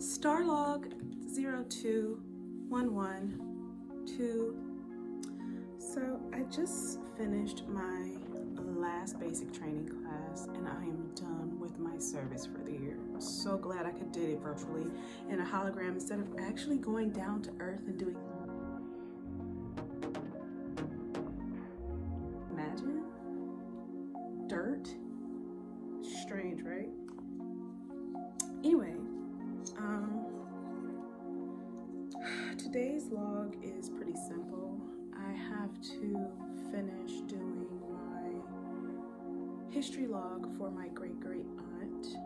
Starlog 02112. So I just finished my last basic training class and I am done with my service for the year. I'm so glad I could do it virtually in a hologram instead of actually going down to earth and doing. Imagine dirt. Strange, right? Anyway, today's log is pretty simple. I have to finish doing my history log for my great-great aunt,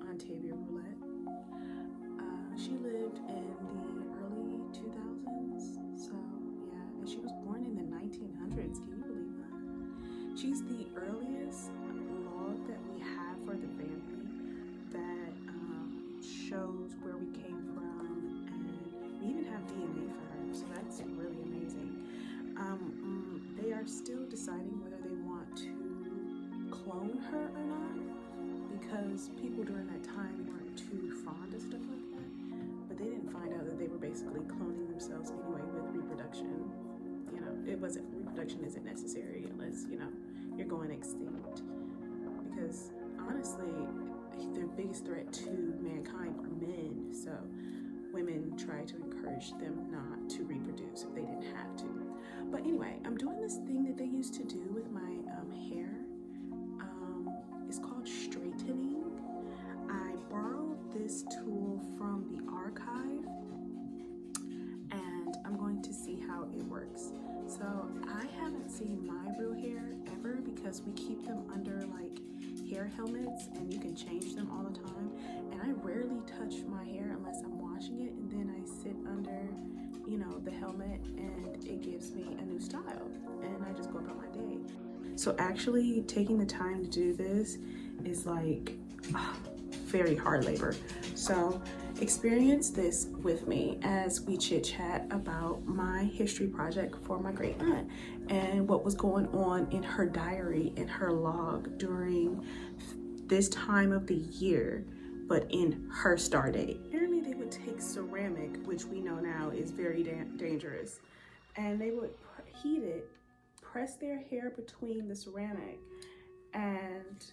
Ontavia Roulette. She lived in the early 2000s, so yeah, and she was born in the 1900s. Can you believe that? She's the earliest log that we have for the family that shows where we came from, and we even have DNA for her, so that's really amazing. They are still deciding whether they want to clone her or not, because people during that time weren't too fond of stuff like that, but they didn't find out that they were basically cloning themselves anyway with reproduction. You know, reproduction isn't necessary unless, you know, you're going extinct, because honestly, the biggest threat to mankind are men, so women try to encourage them not to reproduce if they didn't have to. But anyway, I'm doing this thing that they used to do with my hair. It's called straightening. I borrowed this tool from the archive and I'm going to see how it works. So I haven't seen my real hair ever because we keep them under like hair helmets and you can change them all the time, and I rarely touch my hair unless I'm washing it, and then I sit under, you know, the helmet and it gives me a new style and I just go about my day. So actually taking the time to do this is like very hard labor. So experience this with me as we chit chat about my history project for my great aunt and what was going on in her diary and her log during this time of the year, but in her star date. Apparently they would take ceramic, which we know now is very dangerous, and they would heat it, press their hair between the ceramic, and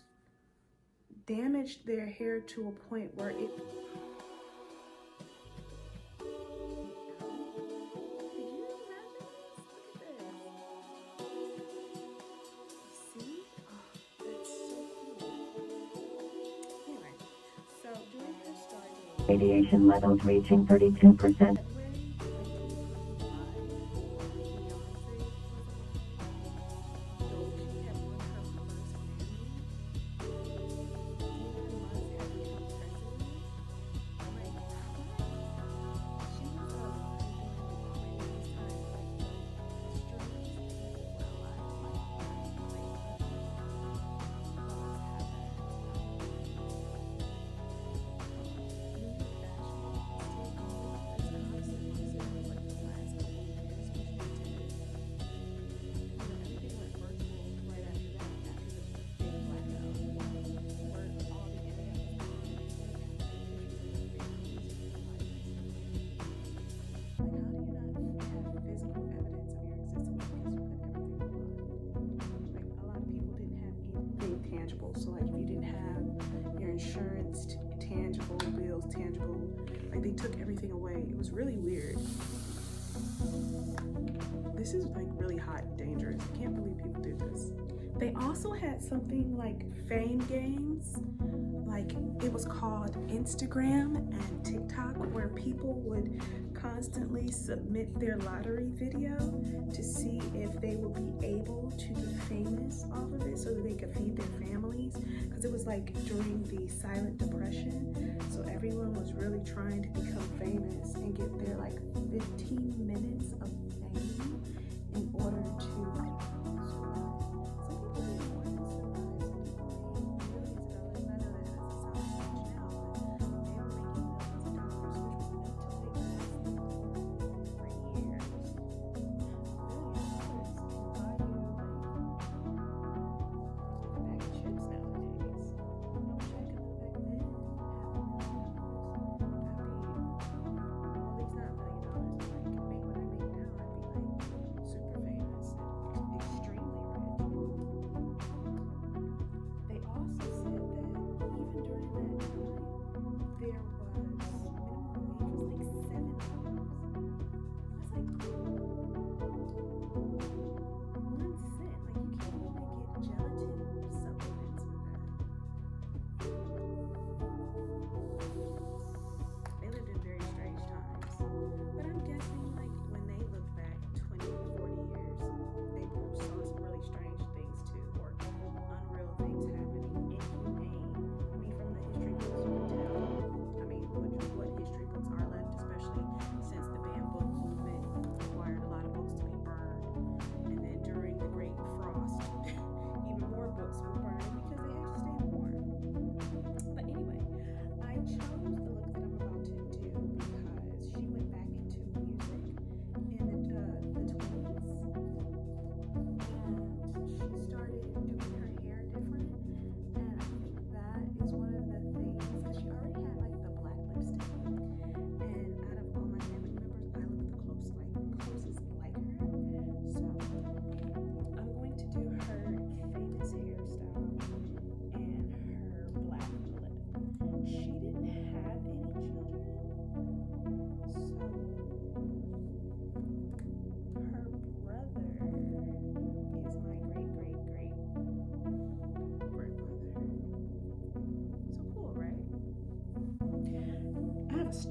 damage their hair to a point where it radiation levels reaching 32%. tangible. So like if you didn't have your insurance, tangible bills, tangible, like they took everything away. It was really weird. This is like really hot and dangerous. I can't believe people did this. They also had something like fame games, like it was called Instagram and TikTok, where people would constantly submit their lottery video to see if they would be able to get famous off of it so that they could feed their families, because it was like during the silent depression, so everyone was really trying to become famous and get their like 15 minutes of fame in order to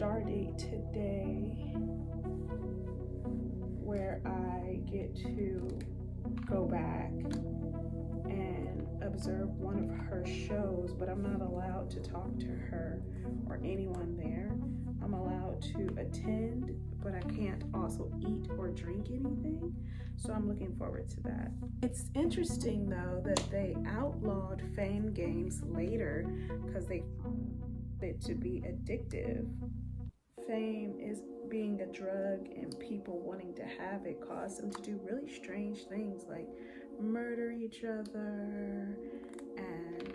star date today where I get to go back and observe one of her shows, but I'm not allowed to talk to her or anyone there. I'm allowed to attend, but I can't also eat or drink anything. So I'm looking forward to that. It's interesting though that they outlawed fame games later because they found it to be addictive. Fame is being a drug, and people wanting to have it caused them to do really strange things like murder each other and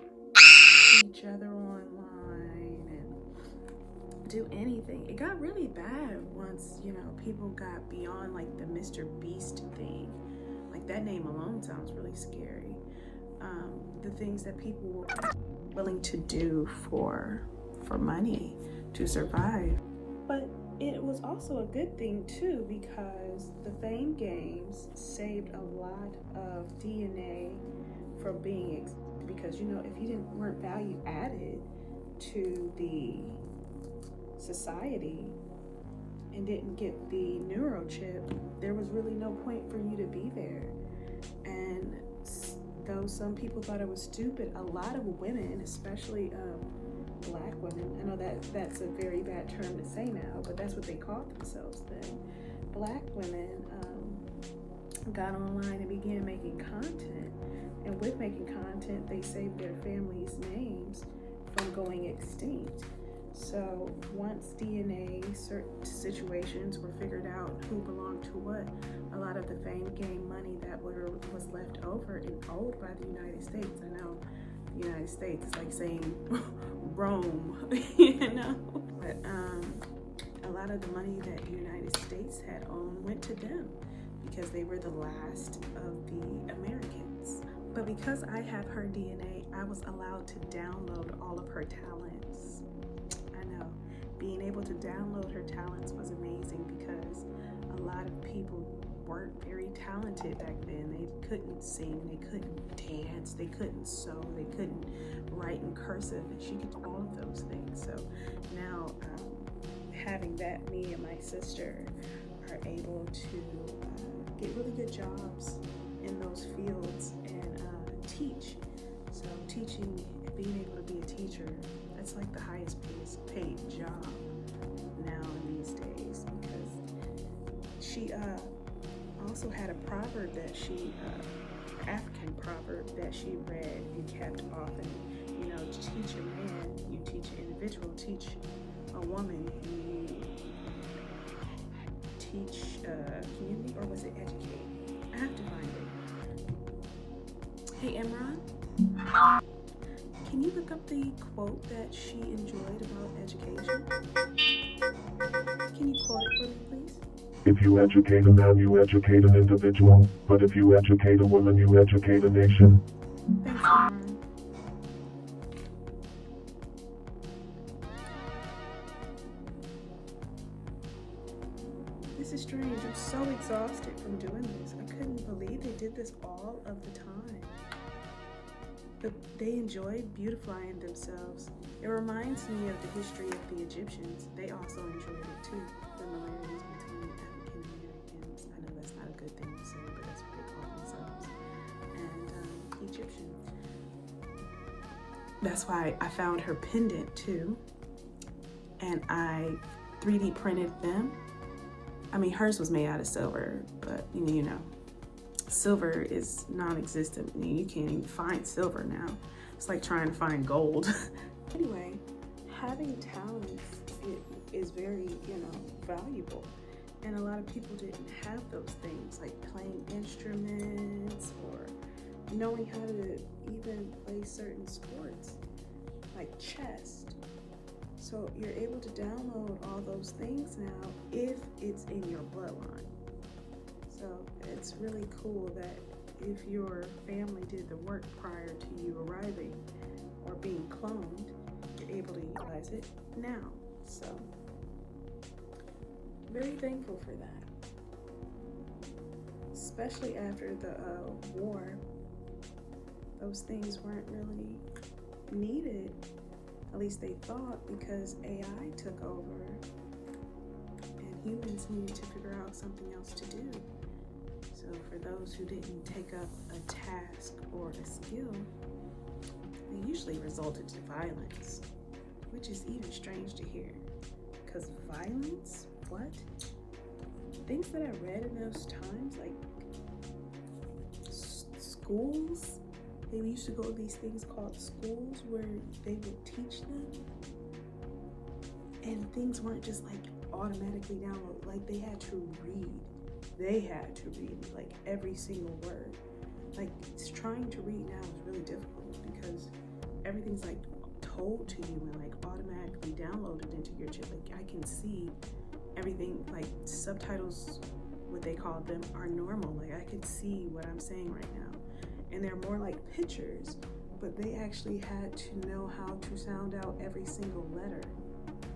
each other online and do anything. It got really bad once, people got beyond like the Mr. Beast thing. Like that name alone sounds really scary. The things that people were willing to do for money to survive. But it was also a good thing too, because the fame games saved a lot of DNA from being because if you weren't value added to the society and didn't get the neurochip, there was really no point for you to be there. And though some people thought it was stupid, a lot of women, especially Black women, I know that's a very bad term to say now, but that's what they called themselves then. Black women got online and began making content, and with making content, they saved their families' names from going extinct. So once DNA certain situations were figured out who belonged to what, a lot of the fame game money that was left over and owed by the United States. I know the United States is like saying Rome, but a lot of the money that the United States had owned went to them because they were the last of the Americans. But because I have her DNA, I was allowed to download all of her talents. I know, being able to download her talents was amazing because a lot of people weren't very talented back then. They couldn't sing, they couldn't dance, they couldn't sew, they couldn't write in cursive, and she could do all of those things. So now having that, me and my sister are able to get really good jobs in those fields and teach. So teaching, being able to be a teacher, that's like the highest paid job now in these days, because she also had a proverb that African proverb that she read and kept often. To teach a man, you teach an individual. Teach a woman, you teach community, or was it educate? I have to find it. Hey, Imran, can you look up the quote that she enjoyed about education? Can you quote it for me, please? If you educate a man, you educate an individual. But if you educate a woman, you educate a nation. Thanks, Imran. This is strange. I'm so exhausted from doing this. I couldn't believe they did this all of the time. But they enjoyed beautifying themselves. It reminds me of the history of the Egyptians. They also enjoyed it too. Similarities between African Americans. I know that's not a good thing to say, but that's what they call themselves. And Egyptian. That's why I found her pendant too. And I 3D printed them. I mean, hers was made out of silver, but silver is non-existent. You can't even find silver now. It's like trying to find gold. Anyway, having talents is very, valuable. And a lot of people didn't have those things, like playing instruments or knowing how to even play certain sports, like chess. So you're able to download all those things now if it's in your bloodline. So it's really cool that if your family did the work prior to you arriving or being cloned, you're able to utilize it now. So very thankful for that. Especially after the war, those things weren't really needed. At least they thought, because AI took over humans needed to figure out something else to do. So for those who didn't take up a task or a skill, they usually resulted to violence, which is even strange to hear. Because violence? What? Things that I read in those times, like schools, they used to go to these things called schools where they would teach them, and things weren't just like automatically downloaded. Like they had to read like every single word. Like trying to read now is really difficult because everything's like told to you and like automatically downloaded into your chip. Like I can see everything, like subtitles, what they call them, are normal. Like I can see what I'm saying right now, and they're more like pictures, but they actually had to know how to sound out every single letter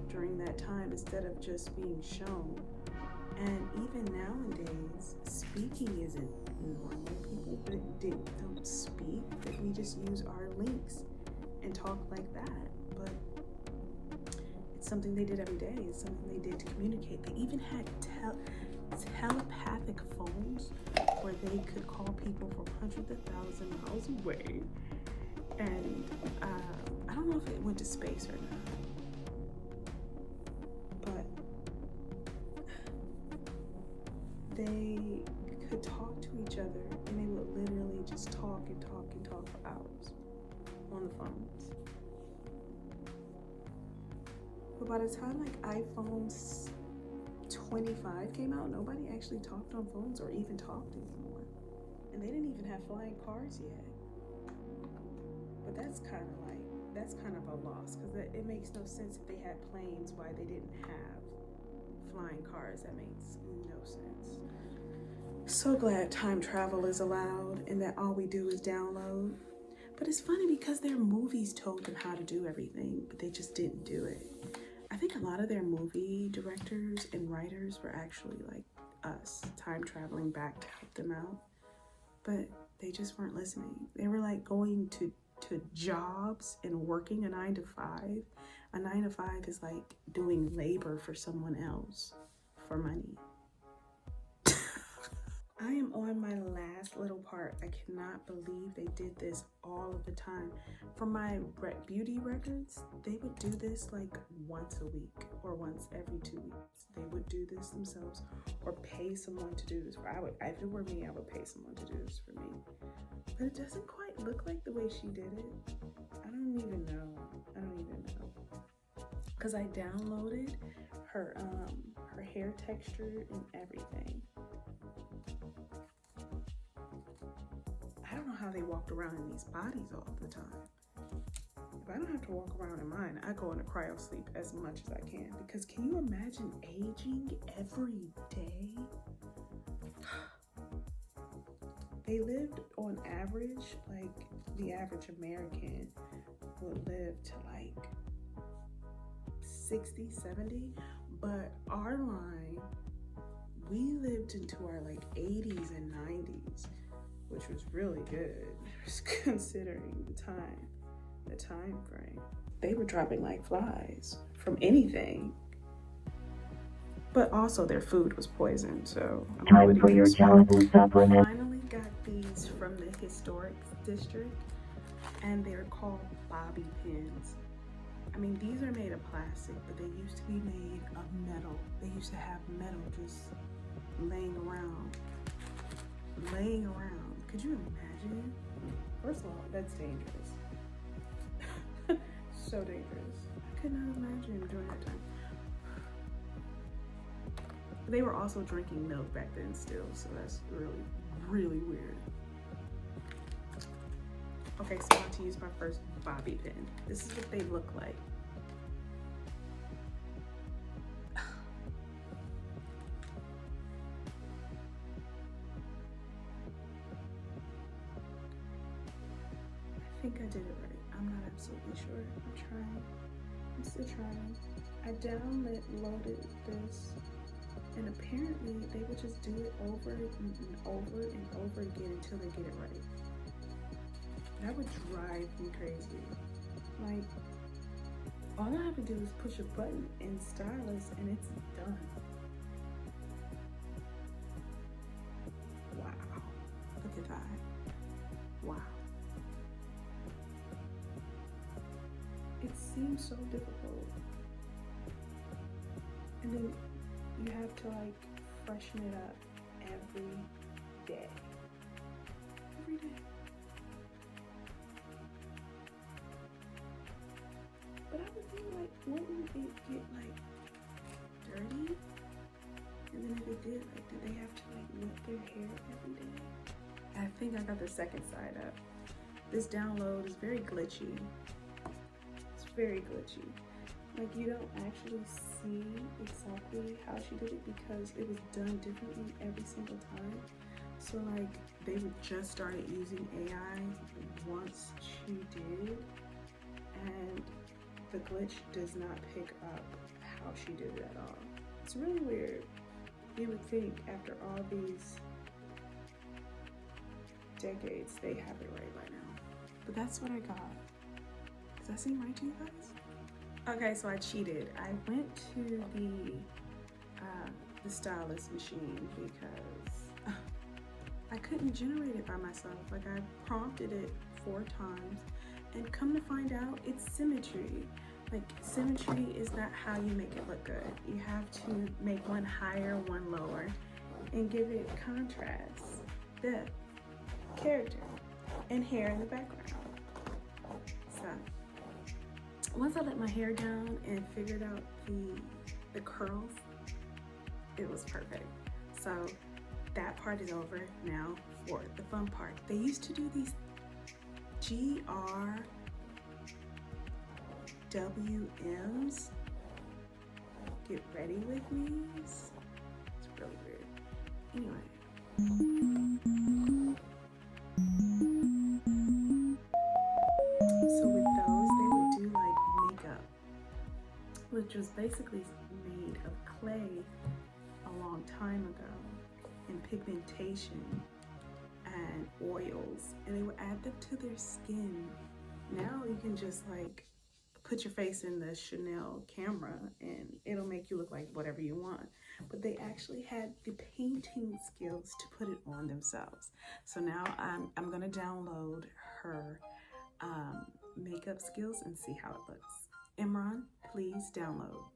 during that time instead of just being shown. And even nowadays, speaking isn't normal. People don't speak, but we just use our links and talk like that. But it's something they did every day. It's something they did to communicate. They even had telepathic phones where they could call people from hundreds of thousands of miles away. And I don't know if it went to space or not, but they could talk to each other, and they would literally just talk and talk and talk for hours on the phones. But by the time like iPhone 25 came out, nobody actually talked on phones or even talked anymore. And they didn't even have flying cars yet. But that's kind of a loss, because it makes no sense if they had planes, why they didn't have flying cars. That makes no sense. So glad time travel is allowed and that all we do is download. But it's funny because their movies told them how to do everything, but they just didn't do it. I think a lot of their movie directors and writers were actually like us, time traveling back to help them out. But they just weren't listening. They were like going to jobs and working a 9 to 5. A 9 to 5 is like doing labor for someone else for money. I am on my last little part. I cannot believe they did this all of the time. For my beauty records, they would do this like once a week or once every 2 weeks. They would do this themselves or pay someone to do this. If it were me, I would pay someone to do this for me. But it doesn't quite look like the way she did it. I don't even know. Because I downloaded her hair texture and everything. I don't know how they walked around in these bodies all the time. If I don't have to walk around in mine, I go into cryo sleep as much as I can. Because can you imagine aging every day? They lived on average, like the average American would live to like 60, 70. But our line, we lived into our like 80s and 90s. Which was really good considering the time frame. They were dropping like flies from anything. But also their food was poisoned, so Time for your childhood supplement. I finally got these from the historic district, and they're called bobby pins. I mean, these are made of plastic, but they used to be made of metal. They used to have metal just laying around. Could you imagine? First of all, that's dangerous. So dangerous. I could not imagine during that time. They were also drinking milk back then still, so that's really, really weird. Okay, so I'm about to use my first bobby pin. This is what they look like. I think I did it right. I'm not absolutely sure. I'm still trying. I downloaded this, and apparently they would just do it over and over and over again until they get it right. That would drive me crazy. Like, all I have to do is push a button in Stylus and it's done. seems so difficult. And then you have to like freshen it up every day. Every day. But I would think like, wouldn't it get like dirty? And then if it did, like, did they have to like wet their hair every day? I think I got the second side up. This download is very glitchy. It's very glitchy. Like, you don't actually see exactly how she did it because it was done differently every single time. So like, they would just started using AI once she did, and the glitch does not pick up how she did it at all. It's really weird. You would think after all these decades, they have it right by now. But that's what I got. Does that seem right to you guys? Okay, so I cheated. I went to the stylus machine because I couldn't generate it by myself. Like, I prompted it 4 times, and come to find out, it's symmetry. Like, symmetry is not how you make it look good. You have to make one higher, one lower, and give it contrast, depth, character, and hair in the background. So, once I let my hair down and figured out the curls, it was perfect. So, that part is over now for the fun part. They used to do these GRWMs, get ready with me. It's really weird. Anyway. So with those, they would do like makeup, which was basically made of clay a long time ago, and pigmentation and oils, and they would add them to their skin. Now you can just like put your face in the Chanel camera and it'll make you look like whatever you want. But they actually had the painting skills to put it on themselves. So now I'm gonna download her makeup skills and see how it looks. Imran, please download.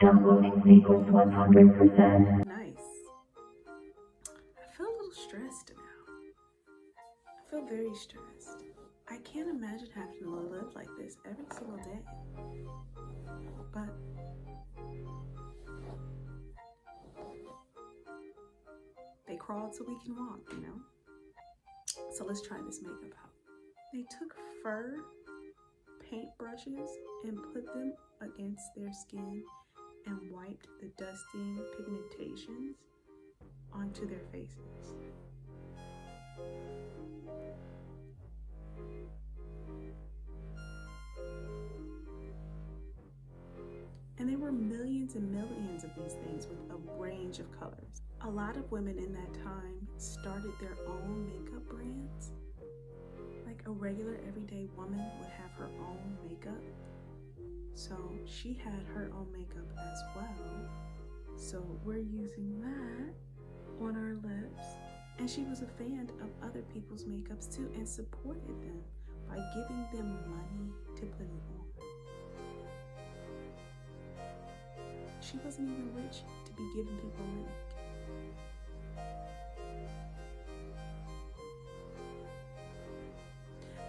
Downloading equals 100%. Nice. I feel a little stressed now. I feel very stressed. I can't imagine having to live like this every single day. But they crawled so we can walk, you know? So let's try this makeup out. They took fur paintbrushes and put them against their skin and wiped the dusting pigmentations onto their faces. And there were millions and millions of these things with a range of colors. A lot of women in that time started their own makeup brands. Like a regular everyday woman would have her own makeup. So she had her own makeup as well. So we're using that on our lips. And she was a fan of other people's makeups too and supported them by giving them money to put it on. She wasn't even rich to be giving people money.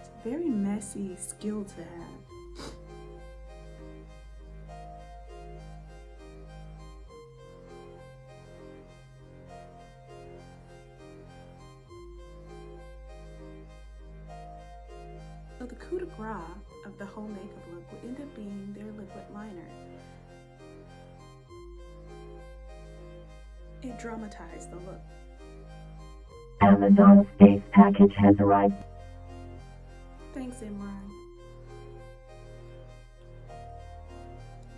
It's a very messy skill to have. So the coup de grace of the whole makeup look would end up being their liquid liner. It dramatized the look. Amazon space package has arrived. Thanks, Imran.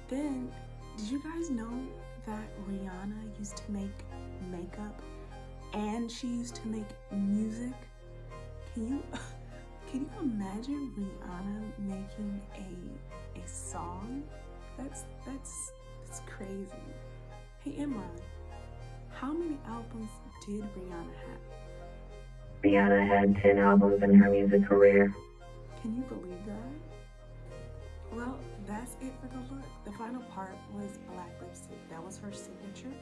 Then, did you guys know that Rihanna used to make makeup and she used to make music? Can you imagine Rihanna making a song? That's crazy. Hey Imran, how many albums did Rihanna have? Rihanna had 10 albums in her music career. Can you believe that? Well, that's it for the look. The final part was black lipstick. That was her signature.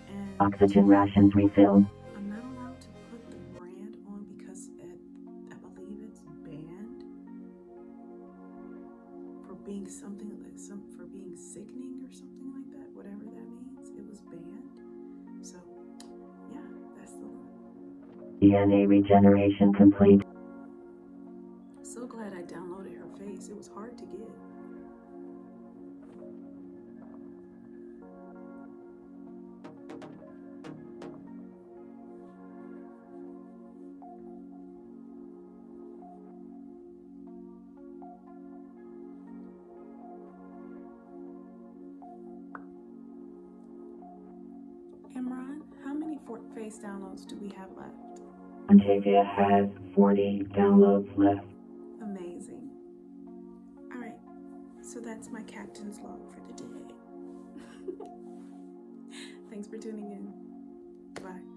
And Oxygen rations refilled. I'm not allowed to put the brand on because I believe it's banned for being something like for being sickening or something like that. Whatever that means, it was banned. So yeah, that's the look. DNA regeneration complete. So glad I downloaded her face. It was hard to get. Imran, how many face downloads do we have left? Ontavia has 40 downloads left. Amazing. All right, so that's my captain's log for the day. Thanks for tuning in. Bye.